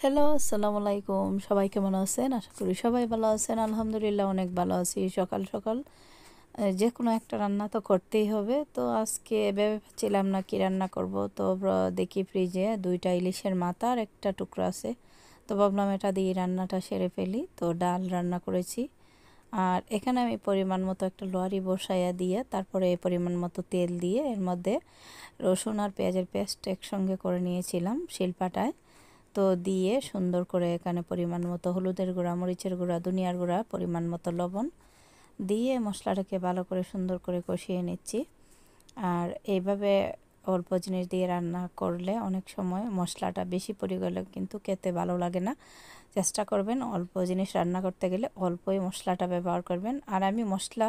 Hello, আসসালামু আলাইকুম। সবাই কেমন আছেন? আশা করি সবাই ভালো আছেন। আলহামদুলিল্লাহ অনেক ভালো আছি। সকাল সকাল যেকোনো একটা রান্না তো করতেই হবে। তো আজকে ভেবে পাচ্ছিলাম না কি রান্না করব। তো দেখি ফ্রিজে ২টা ইলিশের মাথা আর একটা টুকরা আছে। তো ভাবলাম এটা দিয়ে রান্নাটা সেরে ফেলি। তো ডাল রান্না করেছি। আর এখানে আমি পরিমাণ মতো একটা লোহারি বসাইয়া দিয়ে তারপরে পরিমাণ মতো তেল দিয়ে এর মধ্যে রসুন আর পেঁয়াজের পেস্ট একসঙ্গে করে নিয়েছিলাম শিলপাটায়। তো দিয়ে সুন্দর করে এখানে পরিমাণ মতো হলুদের গুঁড়া, মরিচের গুঁড়া, ধনিয়ার গুঁড়া, পরিমাণ মতো লবণ দিয়ে মশলাটাকে ভালো করে সুন্দর করে কষিয়ে নিচ্ছি। আর এইভাবে অল্প জিনিস দিয়ে রান্না করলে অনেক সময় মশলাটা বেশি পড়ে গেলে কিন্তু খেতে ভালো লাগে না। চেষ্টা করবেন অল্প জিনিস রান্না করতে গেলে অল্পই মশলাটা ব্যবহার করবেন। আর আমি মশলা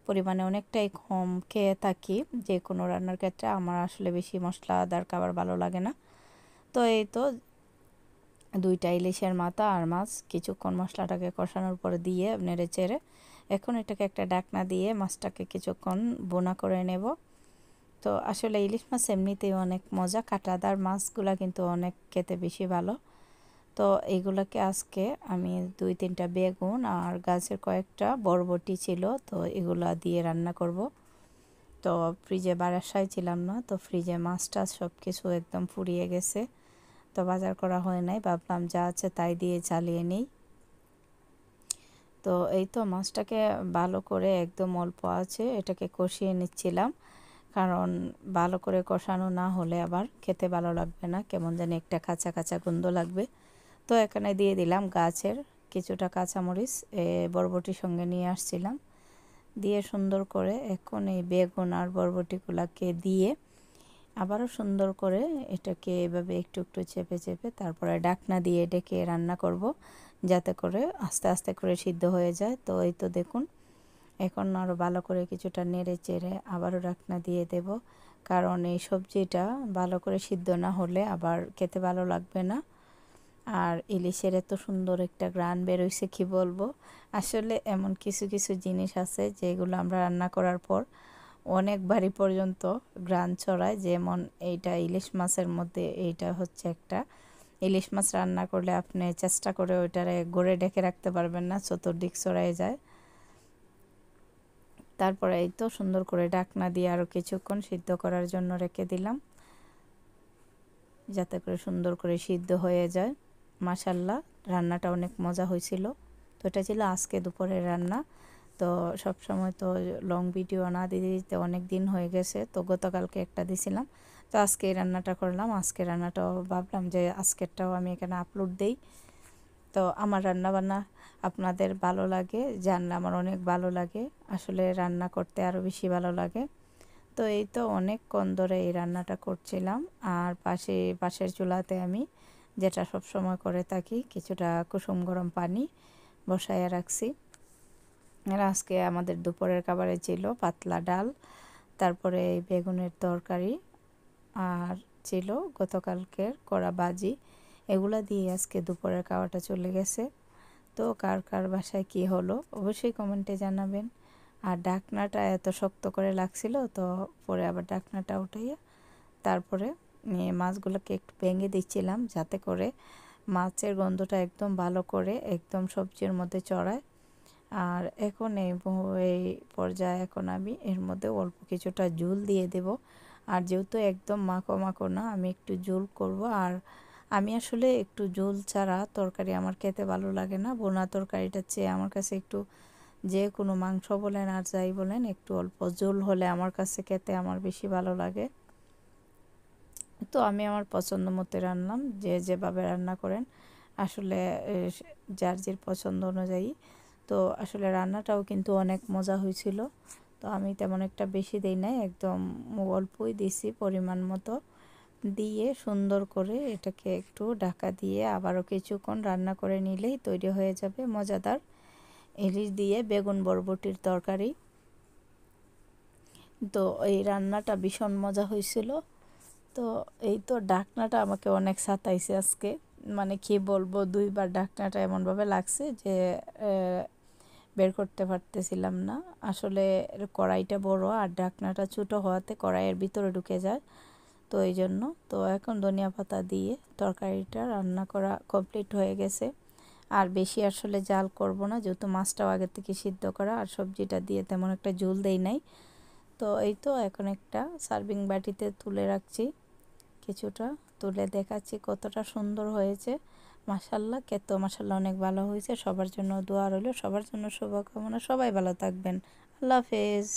পরিমাণে অনেকটাই কম খেয়ে থাকি, যে কোনো রান্নার ক্ষেত্রে আমার আসলে বেশি মশলাদার খাবার ভালো লাগে না। তো এই তো ২টা ইলিশের মাথা আর মাছ কিছুক্ষণ মশলাটাকে কষানোর পরে দিয়ে নেড়ে চেড়ে এখন এটাকে একটা ঢাকনা দিয়ে মাছটাকে কিছুক্ষণ বোনা করে নেব। তো আসলে ইলিশ মাছ এমনিতেই অনেক মজা, কাঁটাদার মাছগুলা কিন্তু অনেক খেতে বেশি ভালো। তো এইগুলোকে আজকে আমি ২-৩টা বেগুন আর গাছের কয়েকটা বরবটি ছিল, তো এগুলা দিয়ে রান্না করব। তো ফ্রিজে বাসায় ছিলাম না, তো ফ্রিজে মাছ টাছ সব কিছু একদম ফুরিয়ে গেছে। তো বাজার করা হয় নাই, ভাবলাম যা আছে তাই দিয়ে চালিয়ে নিই। তো এই তো মাছটাকে ভালো করে একদম অল্প আছে এটাকে কষিয়ে নিচ্ছিলাম, কারণ ভালো করে কষানো না হলে আবার খেতে ভালো লাগবে না, কেমন যেন একটা কাঁচা কাঁচা গন্ধ লাগবে। তো এখানে দিয়ে দিলাম গাছের কিছুটা কাঁচামরিচ, বরবটির সঙ্গে নিয়ে আসছিলাম, দিয়ে সুন্দর করে এখন এই বেগুন আর বরবটিগুলোকে দিয়ে আবারও সুন্দর করে এটাকে এভাবে একটু একটু চেপে চেপে তারপরে ঢাকনা দিয়ে ডেকে রান্না করব, যাতে করে আস্তে আস্তে করে সিদ্ধ হয়ে যায়। তো এই তো দেখুন এখন আরও ভালো করে কিছুটা নেড়ে চেড়ে আবারও ঢাকনা দিয়ে দেব, কারণ এই সবজিটা ভালো করে সিদ্ধ না হলে আবার খেতে ভালো লাগবে না। আর ইলিশের এত সুন্দর একটা ঘ্রাণ বেরোইছে কি বলবো। আসলে এমন কিছু কিছু জিনিস আছে যেগুলো আমরা রান্না করার পর অনেক বাড়ি পর্যন্ত ঘ্রাণ ছড়ায়, যেমন এইটা ইলিশ মাছের মধ্যে এইটা হচ্ছে একটা। ইলিশ মাছ রান্না করলে আপনি চেষ্টা করে ওইটারে গড়ে ঢেকে রাখতে পারবেন না, চতুর্দিক ছড়ায় যায়। তারপরে এই তো সুন্দর করে ঢাকনা দিয়ে আরও কিছুক্ষণ সিদ্ধ করার জন্য রেখে দিলাম, যাতে করে সুন্দর করে সিদ্ধ হয়ে যায়। মাশাল্লাহ রান্নাটা অনেক মজা হয়েছিল। তো এটা ছিল আজকে দুপুরের রান্না। তো সব সময় তো লং ভিডিও না দিতে দিতে অনেক দিন হয়ে গেছে, তো গতকালকে একটা দিছিলাম। তো আজকে এই রান্নাটা করলাম, আজকে রান্নাটাও ভাবলাম যে আজকেরটাও আমি এখানে আপলোড দেই। তো আমার রান্নাবান্না আপনাদের ভালো লাগে জানলে আমার অনেক ভালো লাগে, আসলে রান্না করতে আরও বেশি ভালো লাগে। তো এই তো অনেকক্ষণ ধরে এই রান্নাটা করছিলাম। আর পাশের চুলাতে আমি যেটা সব সময় করে থাকি, কিছুটা কুসুম গরম পানি বসাইয়া রাখছি। আর আজকে আমাদের দুপুরের খাবারে ছিল পাতলা ডাল, তারপরে এই বেগুনের তরকারি, আর ছিল গতকালকের করা ভাজি। এগুলা দিয়ে আজকে দুপুরের খাওয়াটা চলে গেছে। তো কার কার বাসায় কী হলো অবশ্যই কমেন্টে জানাবেন। আর ঢাকনাটা এত শক্ত করে লাগছিল, তো পরে আবার ঢাকনাটা উঠাইয়া তারপরে মাছগুলোকে একটু ভেঙে দিচ্ছিলাম, যাতে করে মাছের গন্ধটা একদম ভালো করে একদম সবজির মধ্যে চড়ায়। আর এখন এই পর্যায়ে এখন আমি এর মধ্যে অল্প কিছুটা ঝোল দিয়ে দেব। আর যেহেতু একদম মাখো মাখো না, আমি একটু ঝোল করব। আর আমি আসলে একটু ঝোল ছাড়া তরকারি আমার খেতে ভালো লাগে না। বোনা তরকারিটার চেয়ে আমার কাছে একটু, যে কোনো মাংস বলেন আর যাই বলেন, একটু অল্প ঝোল হলে আমার কাছে খেতে আমার বেশি ভালো লাগে। তো আমি আমার পছন্দ মতো রান্নাম, যে যেভাবে রান্না করেন আসলে যার যার পছন্দ অনুযায়ী। তো আসলে রান্নাটাও কিন্তু অনেক মজা হয়েছিল। তো আমি তেমন একটা বেশি দেই নাই, একদম অল্পই দিছি পরিমাণ মতো, দিয়ে সুন্দর করে এটাকে একটু ঢাকা দিয়ে আবারও কিছুক্ষণ রান্না করে নিলেই তৈরি হয়ে যাবে মজাদার ইলিশ দিয়ে বেগুন বরবটির তরকারি। তো এই রান্নাটা ভীষণ মজা হয়েছিল। তো এই তো ঢাকনাটা আমাকে অনেক সাতাইছে আজকে, মানে কি বলবো, 2বার ঢাকনাটা এমনভাবে লাগছে যে বের করতে পারতেছিলাম না। আসলে কড়াইটা বড় আর ঢাকনাটা ছোটো হওয়াতে কড়াইয়ের ভিতরে ঢুকে যায়। তো তো এই জন্য তো এখন ধনিয়া পাতা দিয়ে তরকারিটা রান্না করা কমপ্লিট হয়ে গেছে। আর বেশি আসলে জাল করব না, যেহেতু মাছটাও আগে থেকে সিদ্ধ করা, আর সবজিটা দিয়ে তেমন একটা ঝোল দেই নাই। তো এই তো এখন একটা সার্ভিং বাটিতে তুলে রাখছি, কিছুটা তুলে দেখাচ্ছি কতটা সুন্দর হয়েছে। মাশাল্লাহ, খেতেও মাশাল্লাহ অনেক ভালো হয়েছে। সবার জন্য দোয়া রইল, সবার জন্য শুভকামনা। সবাই ভালো থাকবেন। আল্লাহ হাফেজ।